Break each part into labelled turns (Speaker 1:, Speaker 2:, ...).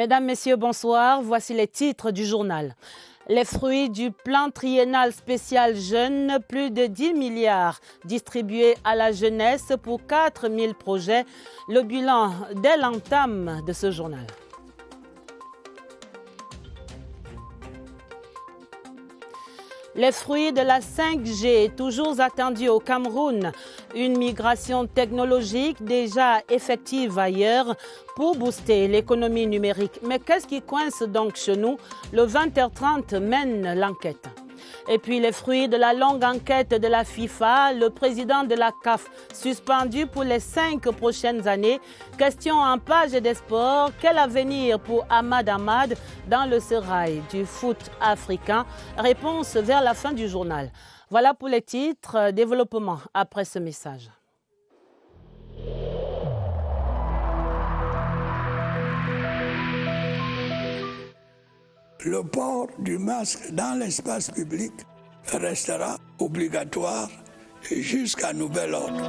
Speaker 1: Mesdames, Messieurs, bonsoir. Voici les titres du journal. Les fruits du plan triennal spécial jeunes, plus de 10 milliards distribués à la jeunesse pour 4000 projets. Le bilan dès l'entame de ce journal. Les fruits de la 5G, toujours attendus au Cameroun. Une migration technologique déjà effective ailleurs pour booster l'économie numérique. Mais qu'est-ce qui coince donc chez nous? Le 20h30 mène l'enquête. Et puis les fruits de la longue enquête de la FIFA, le président de la CAF suspendu pour les 5 prochaines années. Question en page des sports, quel avenir pour Ahmad Ahmad dans le sérail du foot africain? Réponse vers la fin du journal. Voilà pour les titres, développement après ce message.
Speaker 2: Le port du masque dans l'espace public restera obligatoire jusqu'à nouvel ordre.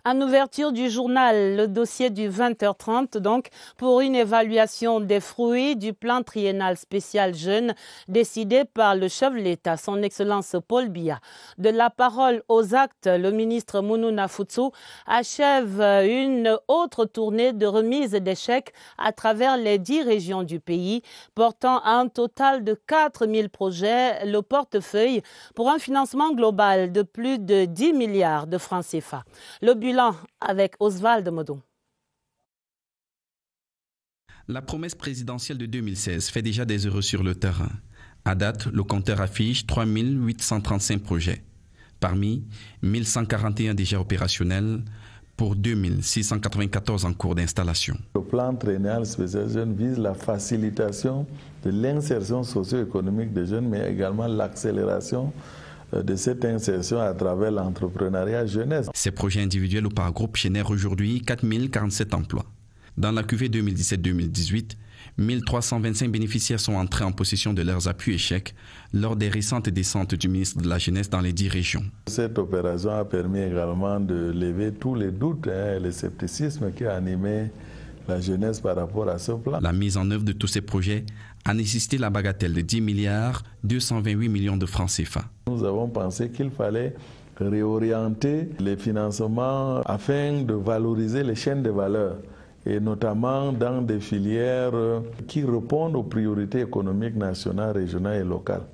Speaker 1: En ouverture du journal, le dossier du 20h30, donc, pour une évaluation des fruits du plan triennal spécial jeunes décidé par le chef de l'État, son Excellence Paul Biya. De la parole aux actes, le ministre Mounouna Futsou achève une autre tournée de remise des chèques à travers les 10 régions du pays, portant à un total de 4000 projets le portefeuille pour un financement global de plus de 10 milliards de francs CFA. Le bilan avec Oswald Modon.
Speaker 3: La promesse présidentielle de 2016 fait déjà des heureux sur le terrain. À date, le compteur affiche 3835 projets. Parmi 1141 déjà opérationnels pour 2694 en cours d'installation.
Speaker 4: Le plan triennal spécial jeunes vise la facilitation de l'insertion socio-économique des jeunes, mais également l'accélération de cette insertion à travers l'entrepreneuriat jeunesse.
Speaker 3: Ces projets individuels ou par groupe génèrent aujourd'hui 4047 emplois. Dans la cuvée 2017-2018, 1325 bénéficiaires sont entrés en possession de leurs appuis et chèques lors des récentes descentes du ministre de la Jeunesse dans les 10 régions.
Speaker 4: Cette opération a permis également de lever tous les doutes et le scepticisme qui a animé la jeunesse par rapport à ce plan.
Speaker 3: La mise en œuvre de tous ces projets a nécessité la bagatelle de 10 milliards 228 millions de francs CFA.
Speaker 4: Nous avons pensé qu'il fallait réorienter les financements afin de valoriser les chaînes de valeur et notamment dans des filières qui répondent aux priorités économiques nationales, régionales et locales.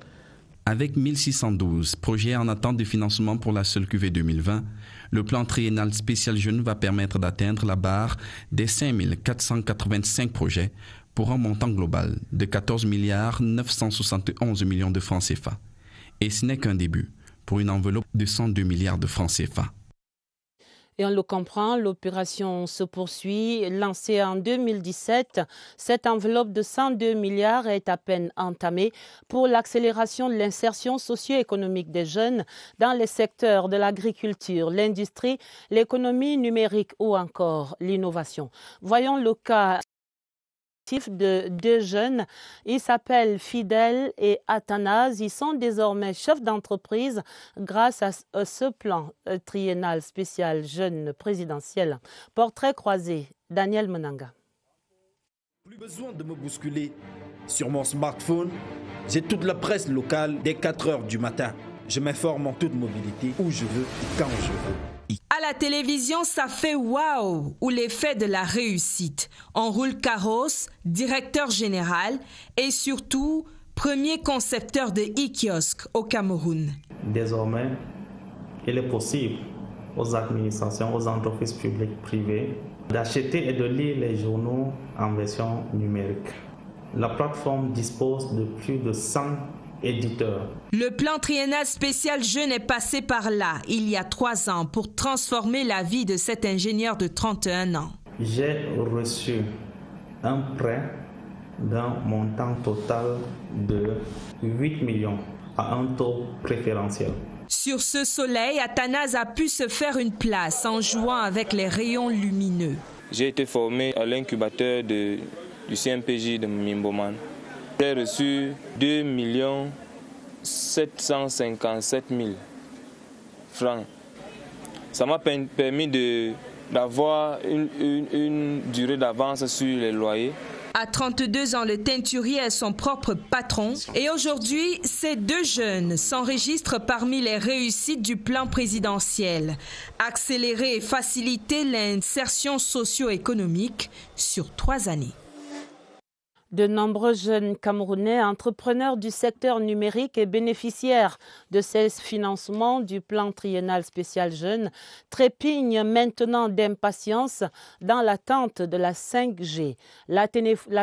Speaker 3: Avec 1612 projets en attente de financement pour la seule cuvée 2020, le plan triennal spécial jeunes va permettre d'atteindre la barre des 5485 projets pour un montant global de 14 milliards 971 millions de francs CFA. Et ce n'est qu'un début pour une enveloppe de 102 milliards de francs CFA.
Speaker 1: Et on le comprend, l'opération se poursuit. Lancée en 2017, cette enveloppe de 102 milliards est à peine entamée pour l'accélération de l'insertion socio-économique des jeunes dans les secteurs de l'agriculture, l'industrie, l'économie numérique ou encore l'innovation. Voyons le cas de 2 jeunes. Ils s'appellent Fidèle et Athanase. Ils sont désormais chefs d'entreprise grâce à ce plan triennal spécial jeune présidentiel. Portrait croisé, Daniel Menanga.
Speaker 5: Plus besoin de me bousculer. Sur mon smartphone, j'ai toute la presse locale dès 4 heures du matin. Je m'informe en toute mobilité où je veux et quand je veux.
Speaker 6: À la télévision, ça fait waouh, ou l'effet de la réussite. On roule carrosse, directeur général et surtout premier concepteur de e-kiosque au Cameroun.
Speaker 7: Désormais, il est possible aux administrations, aux entreprises publiques privées d'acheter et de lire les journaux en version numérique. La plateforme dispose de plus de 100 éditeurs.
Speaker 6: Le plan triennal spécial jeune est passé par là, il y a 3 ans, pour transformer la vie de cet ingénieur de 31 ans.
Speaker 7: J'ai reçu un prêt d'un montant total de 8 millions à un taux préférentiel.
Speaker 6: Sur ce soleil, Athanase a pu se faire une place en jouant avec les rayons lumineux.
Speaker 8: J'ai été formé à l'incubateur du CMPJ de Mimboman. J'ai reçu 2 757 000 francs. Ça m'a permis d'avoir une durée d'avance sur les loyers.
Speaker 6: À 32 ans, le teinturier est son propre patron et aujourd'hui, ces 2 jeunes s'enregistrent parmi les réussites du plan présidentiel. Accélérer et faciliter l'insertion socio-économique sur 3 années.
Speaker 1: De nombreux jeunes Camerounais entrepreneurs du secteur numérique et bénéficiaires de ces financements du plan triennal spécial jeunes trépignent maintenant d'impatience dans l'attente de la 5G. La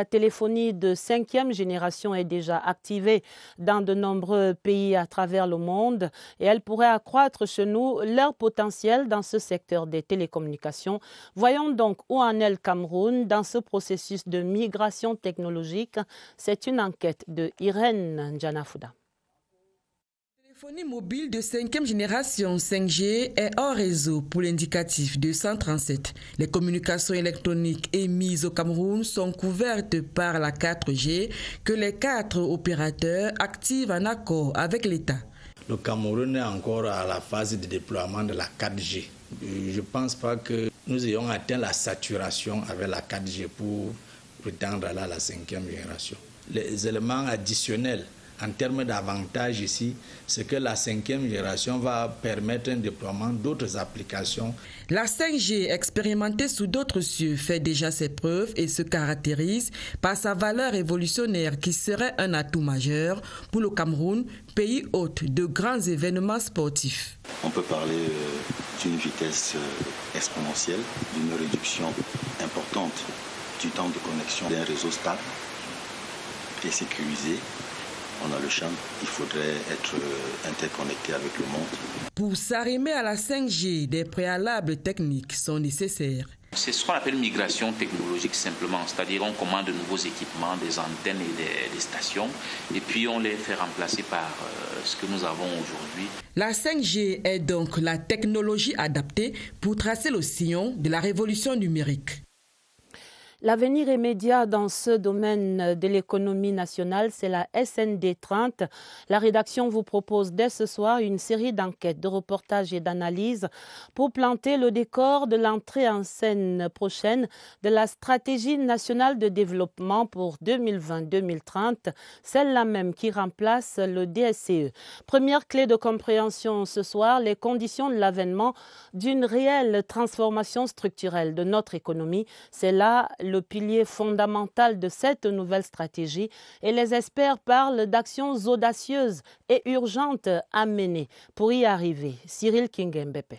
Speaker 1: téléphonie de 5e génération est déjà activée dans de nombreux pays à travers le monde et elle pourrait accroître chez nous leur potentiel dans ce secteur des télécommunications. Voyons donc où en est le Cameroun dans ce processus de migration technologique. C'est une enquête de Irène Ndjanafouda.
Speaker 9: La téléphonie mobile de 5e génération 5G est hors réseau pour l'indicatif 237. Les communications électroniques émises au Cameroun sont couvertes par la 4G que les 4 opérateurs activent en accord avec l'État.
Speaker 10: Le Cameroun est encore à la phase de déploiement de la 4G. Je ne pense pas que nous ayons atteint la saturation avec la 4G pour prétendre à la 5e génération. Les éléments additionnels en termes d'avantages ici, c'est que la 5e génération va permettre un déploiement d'autres applications.
Speaker 9: La 5G expérimentée sous d'autres cieux fait déjà ses preuves et se caractérise par sa valeur révolutionnaire qui serait un atout majeur pour le Cameroun, pays hôte de grands événements sportifs.
Speaker 11: On peut parler d'une vitesse exponentielle, d'une réduction importante du temps de connexion d'un réseau stable et sécurisé. On a le champ, il faudrait être interconnecté avec le monde.
Speaker 9: Pour s'arrimer à la 5G, des préalables techniques sont nécessaires.
Speaker 12: C'est ce qu'on appelle migration technologique simplement, c'est-à-dire on commande de nouveaux équipements, des antennes et des stations, et puis on les fait remplacer par ce que nous avons aujourd'hui.
Speaker 9: La 5G est donc la technologie adaptée pour tracer le sillon de la révolution numérique.
Speaker 1: L'avenir immédiat dans ce domaine de l'économie nationale, c'est la SND 30. La rédaction vous propose dès ce soir une série d'enquêtes, de reportages et d'analyses pour planter le décor de l'entrée en scène prochaine de la stratégie nationale de développement pour 2020-2030, celle-là même qui remplace le DSCE. Première clé de compréhension ce soir, les conditions de l'avènement d'une réelle transformation structurelle de notre économie. C'est là le pilier fondamental de cette nouvelle stratégie et les experts parlent d'actions audacieuses et urgentes à mener pour y arriver. Cyril Kingembepe.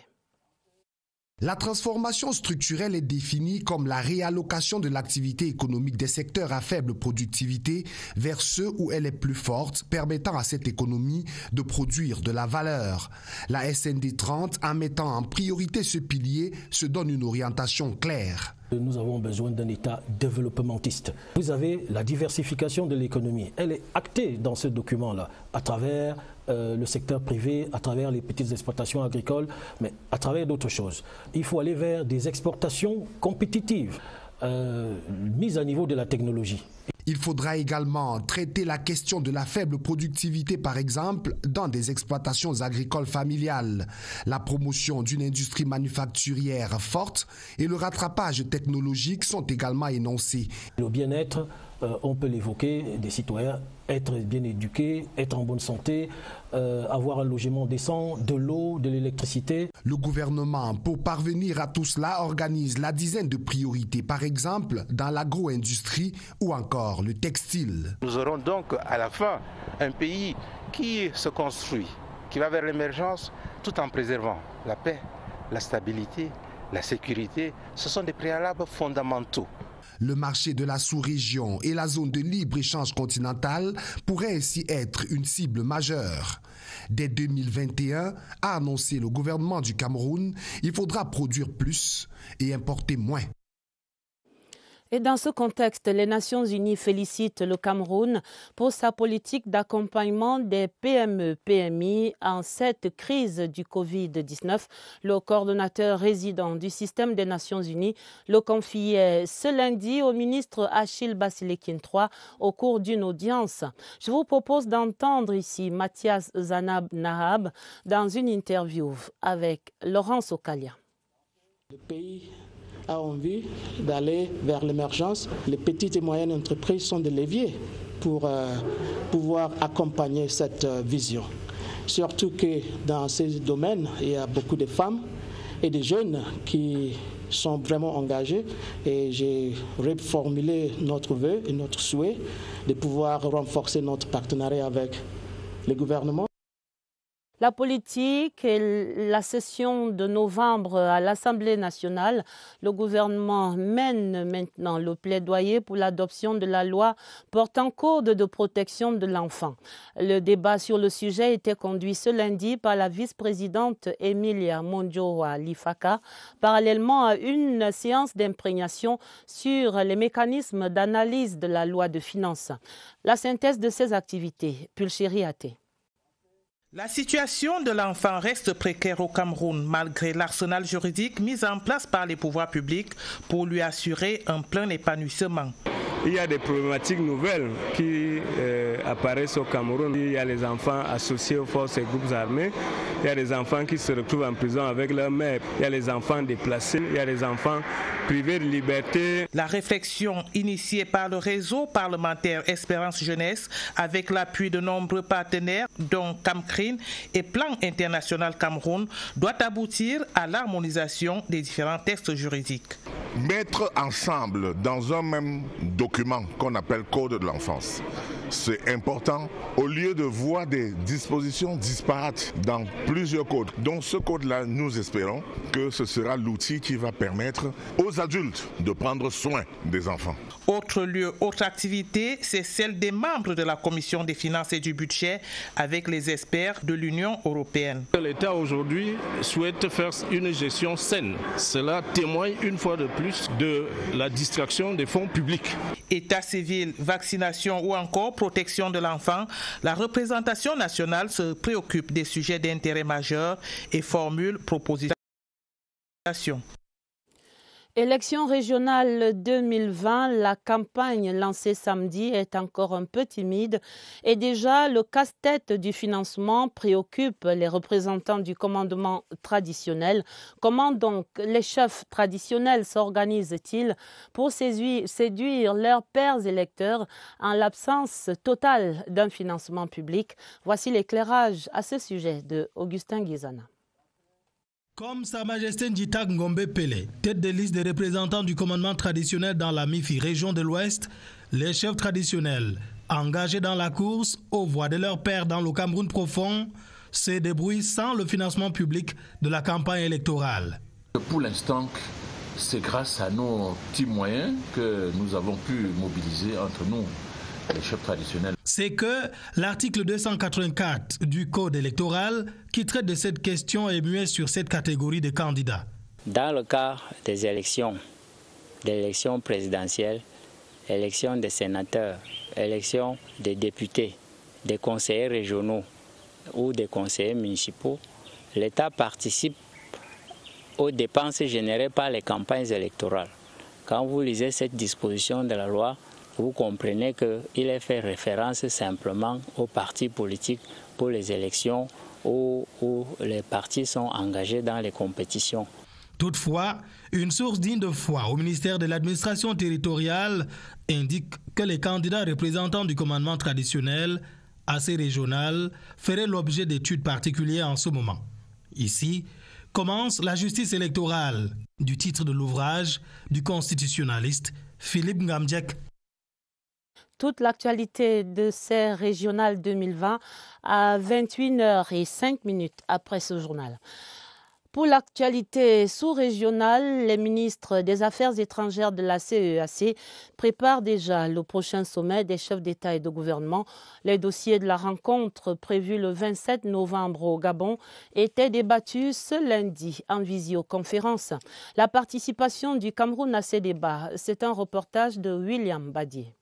Speaker 13: La transformation structurelle est définie comme la réallocation de l'activité économique des secteurs à faible productivité vers ceux où elle est plus forte, permettant à cette économie de produire de la valeur. La SND 30, en mettant en priorité ce pilier, se donne une orientation claire.
Speaker 14: Nous avons besoin d'un État développementiste. Vous avez la diversification de l'économie. Elle est actée dans ce document-là, à travers le secteur privé, à travers les petites exploitations agricoles, mais à travers d'autres choses. Il faut aller vers des exportations compétitives, mises à niveau de la technologie.
Speaker 13: Il faudra également traiter la question de la faible productivité, par exemple, dans des exploitations agricoles familiales, la promotion d'une industrie manufacturière forte et le rattrapage technologique sont également énoncés.
Speaker 14: Le bien-être, on peut l'évoquer, des citoyens, être bien éduqués, être en bonne santé, avoir un logement décent, de l'eau, de l'électricité.
Speaker 13: Le gouvernement, pour parvenir à tout cela, organise la dizaine de priorités, par exemple dans l'agro-industrie ou encore le textile.
Speaker 15: Nous aurons donc à la fin un pays qui se construit, qui va vers l'émergence tout en préservant la paix, la stabilité, la sécurité. Ce sont des préalables fondamentaux.
Speaker 13: Le marché de la sous-région et la zone de libre-échange continentale pourraient ainsi être une cible majeure. Dès 2021, a annoncé le gouvernement du Cameroun, il faudra produire plus et importer moins.
Speaker 1: Et dans ce contexte, les Nations Unies félicitent le Cameroun pour sa politique d'accompagnement des PME-PMI en cette crise du Covid-19. Le coordonnateur résident du système des Nations Unies le confiait ce lundi au ministre Achille Basilekin III au cours d'une audience. Je vous propose d'entendre ici Mathias Zanab Nahab dans une interview avec Laurence Okalia.
Speaker 16: Le pays a envie d'aller vers l'émergence. Les petites et moyennes entreprises sont des leviers pour pouvoir accompagner cette vision. Surtout que dans ces domaines, il y a beaucoup de femmes et de jeunes qui sont vraiment engagés et j'ai reformulé notre vœu et notre souhait de pouvoir renforcer notre partenariat avec les gouvernements.
Speaker 1: La politique et la session de novembre à l'Assemblée nationale, le gouvernement mène maintenant le plaidoyer pour l'adoption de la loi portant code de protection de l'enfant. Le débat sur le sujet était conduit ce lundi par la vice-présidente Emilia Monjowa Lifaka, parallèlement à une séance d'imprégnation sur les mécanismes d'analyse de la loi de finances. La synthèse de ces activités, Pulchéri Até.
Speaker 17: La situation de l'enfant reste précaire au Cameroun malgré l'arsenal juridique mis en place par les pouvoirs publics pour lui assurer un plein épanouissement.
Speaker 18: Il y a des problématiques nouvelles qui apparaissent au Cameroun. Il y a les enfants associés aux forces et groupes armés. Il y a des enfants qui se retrouvent en prison avec leur mère. Il y a les enfants déplacés. Il y a les enfants privés de liberté.
Speaker 17: La réflexion initiée par le réseau parlementaire Espérance Jeunesse avec l'appui de nombreux partenaires dont Camcrin et Plan International Cameroun doit aboutir à l'harmonisation des différents textes juridiques.
Speaker 19: Mettre ensemble dans un même document qu'on appelle Code de l'enfance, c'est important au lieu de voir des dispositions disparates dans plusieurs codes. Donc ce code-là, nous espérons que ce sera l'outil qui va permettre aux adultes de prendre soin des enfants.
Speaker 17: Autre lieu, autre activité, c'est celle des membres de la Commission des finances et du budget avec les experts de l'Union européenne.
Speaker 20: L'État aujourd'hui souhaite faire une gestion saine. Cela témoigne une fois de plus de la distraction des fonds publics.
Speaker 17: État civil, vaccination ou encore protection de l'enfant, la représentation nationale se préoccupe des sujets d'intérêt majeur et formule propositions.
Speaker 1: Élections régionales 2020, la campagne lancée samedi est encore un peu timide et déjà le casse-tête du financement préoccupe les représentants du commandement traditionnel. Comment donc les chefs traditionnels s'organisent-ils pour séduire leurs pairs électeurs en l'absence totale d'un financement public? Voici l'éclairage à ce sujet de Augustin Guizana.
Speaker 21: Comme Sa Majesté Ndjitak Ngombe Pele, tête de liste des représentants du commandement traditionnel dans la MIFI région de l'Ouest, les chefs traditionnels, engagés dans la course aux voix de leurs pairs dans le Cameroun profond, se débrouillent sans le financement public de la campagne électorale.
Speaker 22: Pour l'instant, c'est grâce à nos petits moyens que nous avons pu mobiliser entre nous, les chefs traditionnels.
Speaker 21: C'est que l'article 284 du Code électoral qui traite de cette question est muet sur cette catégorie de candidats.
Speaker 23: Dans le cas des élections présidentielles, élections des sénateurs, élections des députés, des conseillers régionaux ou des conseillers municipaux, l'État participe aux dépenses générées par les campagnes électorales. Quand vous lisez cette disposition de la loi, vous comprenez qu'il est fait référence simplement aux partis politiques pour les élections où les partis sont engagés dans les compétitions.
Speaker 21: Toutefois, une source digne de foi au ministère de l'administration territoriale indique que les candidats représentants du commandement traditionnel, assez régional, feraient l'objet d'études particulières en ce moment. Ici commence la justice électorale, du titre de l'ouvrage du constitutionnaliste Philippe Ngamdjek.
Speaker 1: Toute l'actualité de ces régionales 2020 à 21h05 après ce journal. Pour l'actualité sous-régionale, les ministres des Affaires étrangères de la CEAC préparent déjà le prochain sommet des chefs d'État et de gouvernement. Les dossiers de la rencontre prévue le 27 novembre au Gabon étaient débattus ce lundi en visioconférence. La participation du Cameroun à ces débats, c'est un reportage de William Badier.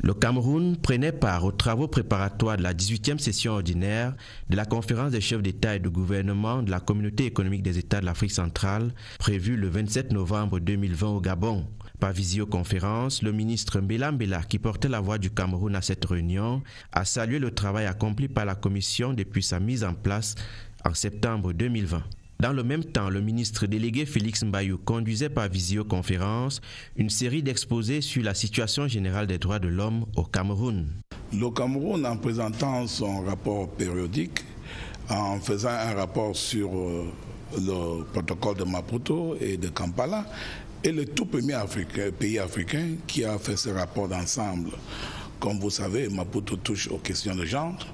Speaker 2: Le Cameroun prenait part aux travaux préparatoires de la 18e session ordinaire de la conférence des chefs d'État et de gouvernement de la Communauté économique des États de l'Afrique centrale, prévue le 27 novembre 2020 au Gabon. Par visioconférence, le ministre Mbela Mbela, qui portait la voix du Cameroun à cette réunion, a salué le travail accompli par la Commission depuis sa mise en place en septembre 2020. Dans le même temps, le ministre délégué Félix Mbayou conduisait par visioconférence une série d'exposés sur la situation générale des droits de l'homme au Cameroun.
Speaker 3: Le Cameroun, en présentant son rapport périodique, en faisant un rapport sur le protocole de Maputo et de Kampala, est le tout premier pays africain qui a fait ce rapport d'ensemble. Comme vous savez, Maputo touche aux questions de genre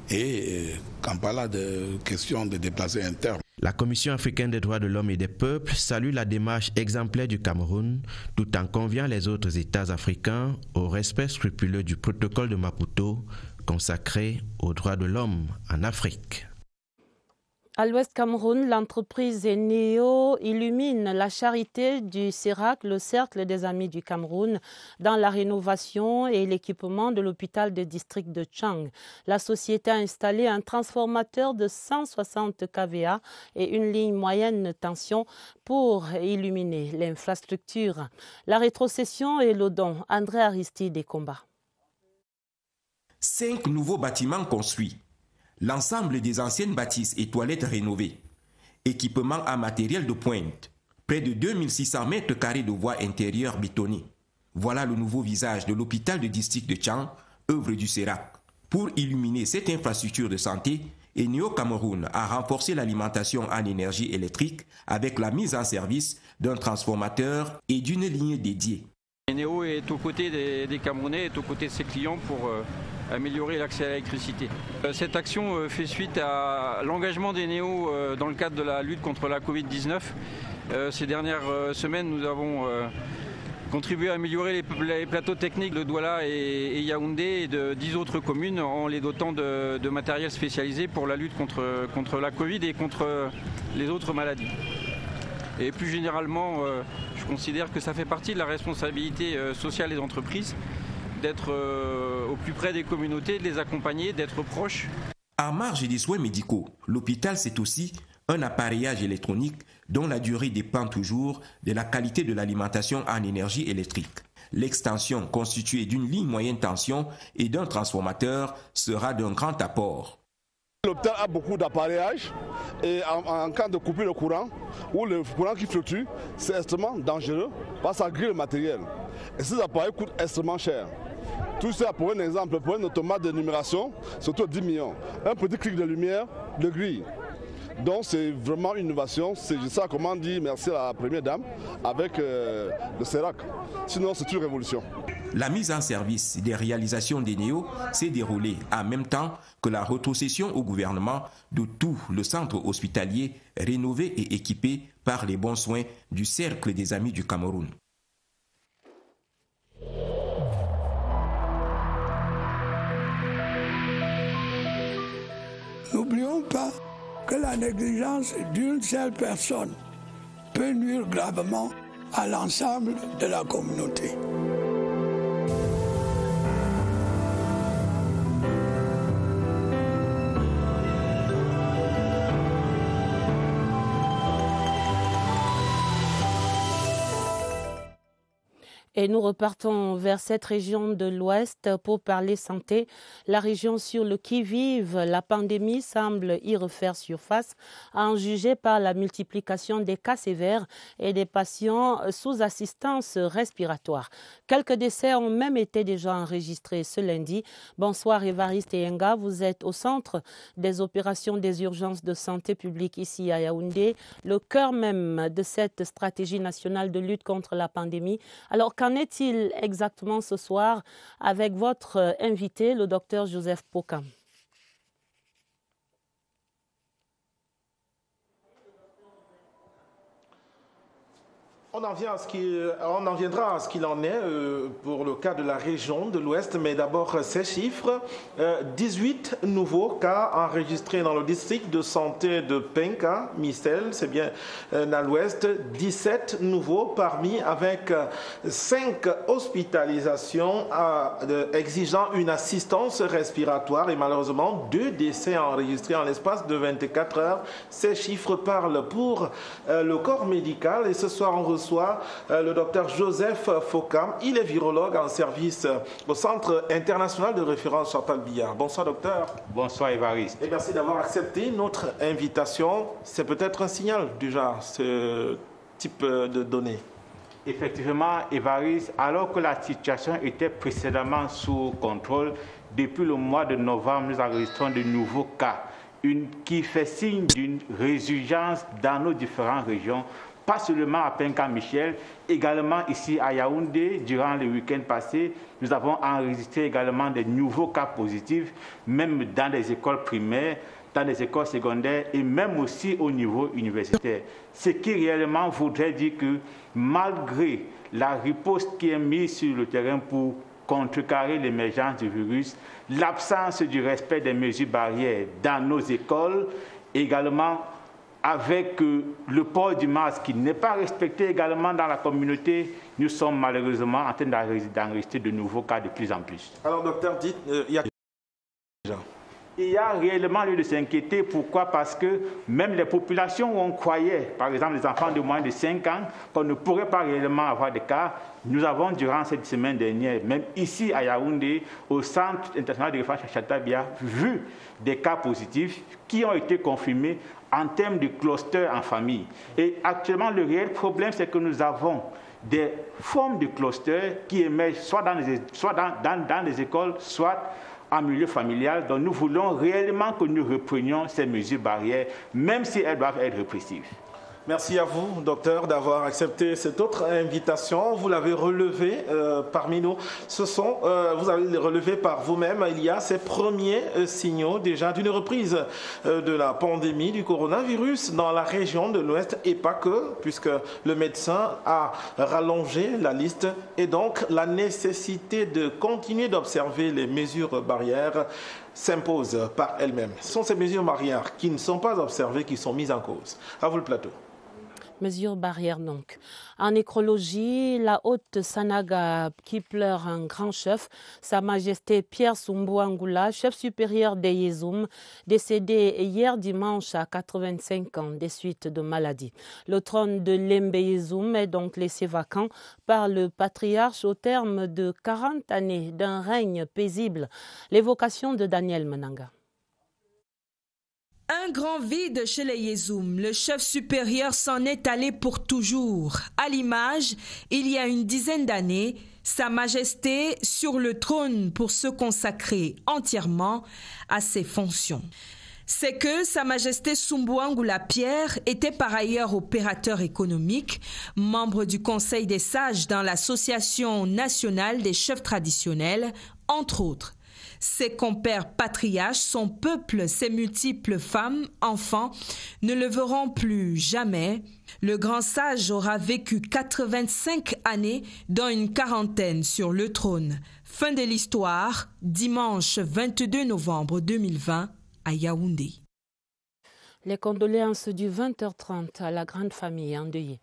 Speaker 3: et Kampala de questions de déplacés internes.
Speaker 2: La Commission africaine des droits de l'homme et des peuples salue la démarche exemplaire du Cameroun tout en conviant les autres États africains au respect scrupuleux du protocole de Maputo consacré aux droits de l'homme en Afrique.
Speaker 1: À l'Ouest Cameroun, l'entreprise Eneo illumine la charité du CERAC, le Cercle des Amis du Cameroun, dans la rénovation et l'équipement de l'hôpital de district de Tchang. La société a installé un transformateur de 160 kVA et une ligne moyenne tension pour illuminer l'infrastructure. La rétrocession et le don, André Aristide des Combats.
Speaker 4: 5 nouveaux bâtiments construits. L'ensemble des anciennes bâtisses et toilettes rénovées, équipements en matériel de pointe, près de 2600 mètres carrés de voies intérieures bétonnées. Voilà le nouveau visage de l'hôpital de district de Tchang, œuvre du CERAC. Pour illuminer cette infrastructure de santé, Eneo Cameroun a renforcé l'alimentation en énergie électrique avec la mise en service d'un transformateur et d'une ligne dédiée.
Speaker 24: Eneo est aux côtés des Camerounais, est aux côtés de ses clients pour améliorer l'accès à l'électricité. Cette action fait suite à l'engagement d'Eneo dans le cadre de la lutte contre la Covid-19. Ces dernières semaines, nous avons contribué à améliorer les plateaux techniques de Douala et Yaoundé et de 10 autres communes en les dotant de matériel spécialisé pour la lutte contre la Covid et contre les autres maladies. Et plus généralement, je considère que ça fait partie de la responsabilité sociale des entreprises d'être au plus près des communautés, de les accompagner, d'être proches.
Speaker 4: En marge des soins médicaux, l'hôpital c'est aussi un appareillage électronique dont la durée dépend toujours de la qualité de l'alimentation en énergie électrique. L'extension constituée d'une ligne moyenne tension et d'un transformateur sera d'un grand apport.
Speaker 25: L'hôpital a beaucoup d'appareillages et en cas de coupure de courant ou le courant qui fluctue, c'est extrêmement dangereux parce que ça grille le matériel. Et ces appareils coûtent extrêmement cher. Tout ça pour un exemple, pour un automate de numération, c'est autour de 10 millions. Un petit clic de lumière, de grille. Donc c'est vraiment une innovation. C'est ça, comment dire, merci à la première dame avec le CERAC. Sinon c'est une révolution.
Speaker 4: La mise en service des réalisations d'Eneo s'est déroulée en même temps que la rétrocession au gouvernement de tout le centre hospitalier rénové et équipé par les bons soins du Cercle des Amis du Cameroun.
Speaker 26: N'oublions pas que la négligence d'une seule personne peut nuire gravement à l'ensemble de la communauté.
Speaker 1: Et nous repartons vers cette région de l'Ouest pour parler santé. La région sur le qui-vive, la pandémie semble y refaire surface, à en juger par la multiplication des cas sévères et des patients sous assistance respiratoire. Quelques décès ont même été déjà enregistrés ce lundi. Bonsoir Évariste Enga, vous êtes au centre des opérations des urgences de santé publique ici à Yaoundé, le cœur même de cette stratégie nationale de lutte contre la pandémie. Alors, qu'en est-il exactement ce soir avec votre invité, le docteur Joseph Pokam?
Speaker 5: On en viendra à ce qu'il en est pour le cas de la région de l'Ouest, mais d'abord ces chiffres. 18 nouveaux cas enregistrés dans le district de santé de Penka, Missel, c'est bien dans l'Ouest. 17 nouveaux parmi avec 5 hospitalisations exigeant une assistance respiratoire et malheureusement 2 décès enregistrés en l'espace de 24 heures. Ces chiffres parlent pour le corps médical et ce soir on reçoit le docteur Joseph Fokam. Il est virologue en service au Centre international de référence Chantal Biya. Bonsoir docteur.
Speaker 6: Bonsoir Évariste.
Speaker 5: Et merci d'avoir accepté notre invitation. C'est peut-être un signal du genre, ce type de données.
Speaker 6: Effectivement, Évariste, alors que la situation était précédemment sous contrôle, depuis le mois de novembre, nous enregistrons de nouveaux cas, qui fait signe d'une résurgence dans nos différentes régions. Pas seulement à Penka-Michel, également ici à Yaoundé, durant le week-end passé, nous avons enregistré également des nouveaux cas positifs, même dans les écoles primaires, dans les écoles secondaires et même aussi au niveau universitaire. Ce qui réellement voudrait dire que malgré la riposte qui est mise sur le terrain pour contrecarrer l'émergence du virus, l'absence du respect des mesures barrières dans nos écoles, également avec le port du masque qui n'est pas respecté également dans la communauté, nous sommes malheureusement en train d'enregistrer de nouveaux cas de plus en plus.
Speaker 5: Alors docteur, dites,
Speaker 6: il y a réellement lieu de s'inquiéter. Pourquoi? Parce que même les populations où on croyait, par exemple les enfants de moins de 5 ans, qu'on ne pourrait pas réellement avoir de cas, nous avons durant cette semaine dernière, même ici à Yaoundé, au Centre international de référence Chantal Biya, vu des cas positifs qui ont été confirmés en termes de cluster en famille. Et actuellement, le réel problème, c'est que nous avons des formes de clusters qui émergent soit dans les écoles, soit en milieu familial. Donc nous voulons réellement que nous reprenions ces mesures barrières, même si elles doivent être répressives.
Speaker 5: Merci à vous, docteur, d'avoir accepté cette autre invitation. Vous l'avez relevé parmi nous. Vous avez relevé par vous-même, il y a ces premiers signaux déjà d'une reprise de la pandémie du coronavirus dans la région de l'Ouest et pas que, puisque le médecin a rallongé la liste et donc la nécessité de continuer d'observer les mesures barrières s'impose par elle-même. Ce sont ces mesures barrières qui ne sont pas observées qui sont mises en cause. À vous le plateau.
Speaker 1: Mesures barrières donc. En nécrologie, la haute Sanaga qui pleure un grand chef, Sa Majesté Pierre Sumbu Angula, chef supérieur des Yezoum, décédé hier dimanche à 85 ans des suites de maladie. Le trône de Lembe Yezoum est donc laissé vacant par le patriarche au terme de 40 années d'un règne paisible. L'évocation de Daniel Menanga.
Speaker 7: Un grand vide chez les Yezoum. Le chef supérieur s'en est allé pour toujours. À l'image, il y a une dizaine d'années, Sa Majesté sur le trône pour se consacrer entièrement à ses fonctions. C'est que Sa Majesté Sumbu Angula Pierre était par ailleurs opérateur économique, membre du Conseil des sages dans l'Association nationale des chefs traditionnels, entre autres. Ses compères patriarches, son peuple, ses multiples femmes, enfants, ne le verront plus jamais. Le grand sage aura vécu 85 années, dont une quarantaine sur le trône. Fin de l'histoire, dimanche 22 novembre 2020 à Yaoundé.
Speaker 1: Les condoléances du 20h30 à la grande famille endeuillée.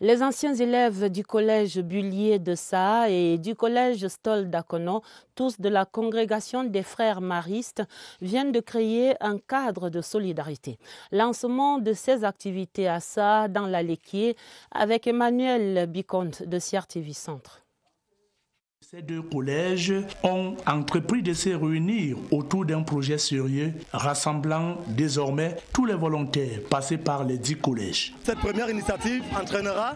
Speaker 1: Les anciens élèves du collège Bullier de Saa et du collège Stoll d'Akono, tous de la congrégation des frères maristes, viennent de créer un cadre de solidarité. Lancement de ces activités à Saa dans la Léquier avec Emmanuel Bicomte de CRTV Centre.
Speaker 8: Ces deux collèges ont entrepris de se réunir autour d'un projet sérieux rassemblant désormais tous les volontaires passés par les 10 collèges.
Speaker 10: Cette première initiative entraînera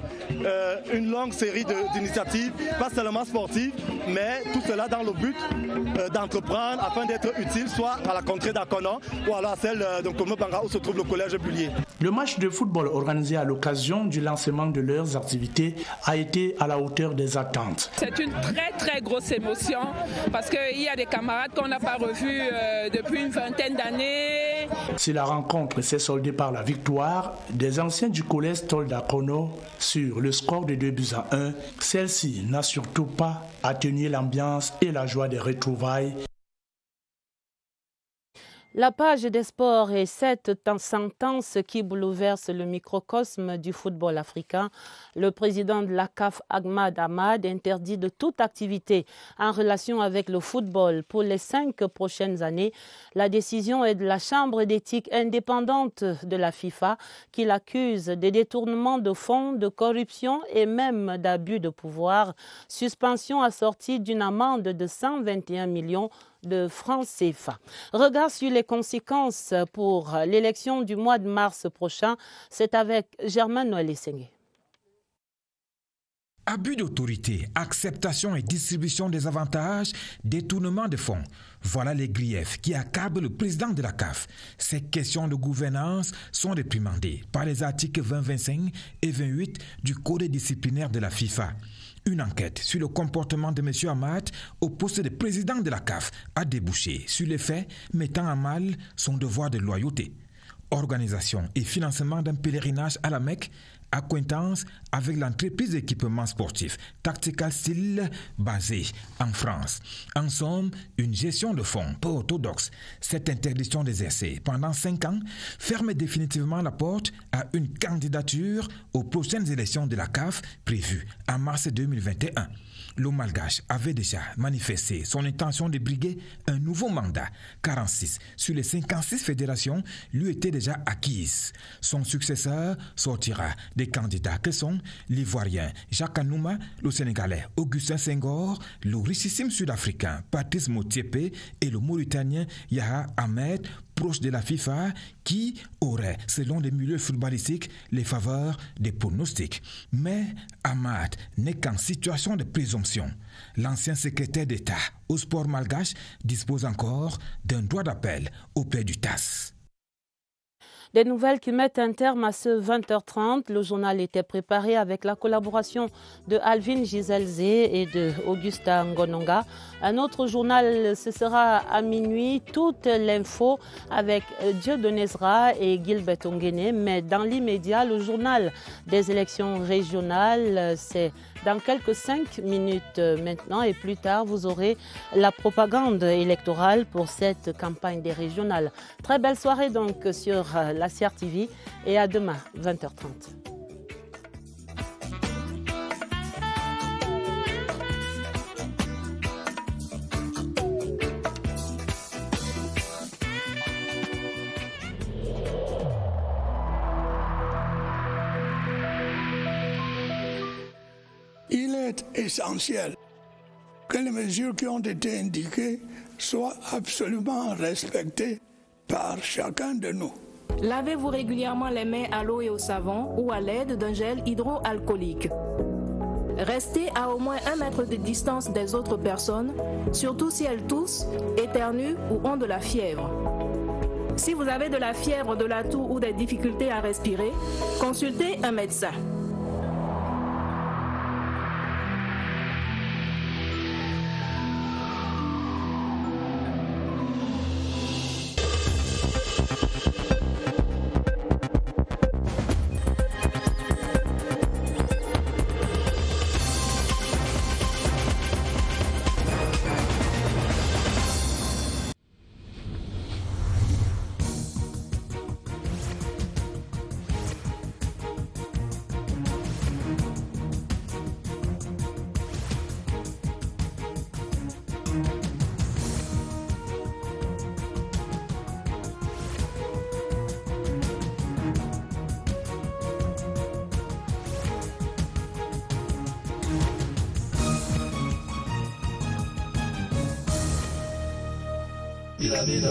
Speaker 10: une longue série d'initiatives, pas seulement sportives, mais tout cela dans le but d'entreprendre afin d'être utile soit à la contrée d'Akono ou alors à celle de Komo-Banga où se trouve le collège Bullier.
Speaker 8: Le match de football organisé à l'occasion du lancement de leurs activités a été à la hauteur des attentes.
Speaker 11: C'est une très
Speaker 9: très grosse émotion parce qu'il y a des camarades qu'on n'a pas revus depuis une vingtaine d'années.
Speaker 8: Si la rencontre s'est soldée par la victoire des anciens du collège Tolda Kono sur le score de 2-1, celle-ci n'a surtout pas atténué l'ambiance et la joie des retrouvailles.
Speaker 1: La page des sports est cette sentence qui bouleverse le microcosme du football africain. Le président de la CAF, Ahmad Ahmad, interdit de toute activité en relation avec le football pour les 5 prochaines années. La décision est de la Chambre d'éthique indépendante de la FIFA qui l'accuse de détournement de fonds, de corruption et même d'abus de pouvoir. Suspension assortie d'une amende de 121 millions de francs CFA. Regard sur les conséquences pour l'élection du mois de mars prochain, c'est avec Germain Noël-Essengue.
Speaker 11: Abus d'autorité, acceptation et distribution des avantages, détournement de fonds. Voilà les griefs qui accablent le président de la CAF. Ces questions de gouvernance sont réprimandées par les articles 20, 25 et 28 du Code disciplinaire de la FIFA. Une enquête sur le comportement de M. Ahmad au poste de président de la CAF a débouché sur les faits mettant à mal son devoir de loyauté. Organisation et financement d'un pèlerinage à la Mecque, acquaintance avec l'entreprise d'équipement sportif Tactical Steel basée en France. En somme, une gestion de fonds peu orthodoxe. Cette interdiction d'exercer pendant 5 ans ferme définitivement la porte à une candidature aux prochaines élections de la CAF prévues en mars 2021. Le Malgache avait déjà manifesté son intention de briguer un nouveau mandat. 46 sur les 56 fédérations lui étaient déjà acquises. Son successeur sortira des candidats que sont l'Ivoirien Jacques Anouma, le Sénégalais Augustin Senghor, le richissime Sud-Africain Patrice Motsepe et le Mauritanien Yaha Ahmed, proche de la FIFA, qui aurait, selon les milieux footballistiques, les faveurs des pronostics. Mais Ahmad n'est qu'en situation de présomption. L'ancien secrétaire d'État au sport malgache dispose encore d'un droit d'appel auprès du TAS.
Speaker 1: Des nouvelles qui mettent un terme à ce 20h30. Le journal était préparé avec la collaboration de Alvin Giselze et de Augusta Ngononga. Un autre journal, ce sera à minuit. Toute l'info avec Dieudonné Zra et Gilbert Ongene. Mais dans l'immédiat, le journal des élections régionales, c'est dans quelques 5 minutes maintenant. Et plus tard, vous aurez la propagande électorale pour cette campagne des régionales. Très belle soirée donc sur la CRTV et à demain, 20h30.
Speaker 26: Il est essentiel que les mesures qui ont été indiquées soient absolument respectées par chacun de nous.
Speaker 12: Lavez-vous régulièrement les mains à l'eau et au savon ou à l'aide d'un gel hydroalcoolique. Restez à au moins 1 mètre de distance des autres personnes, surtout si elles toussent, éternuent ou ont de la fièvre. Si vous avez de la fièvre, de la toux ou des difficultés à respirer, consultez un médecin.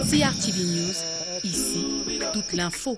Speaker 13: CRTV News, ici, toute l'info.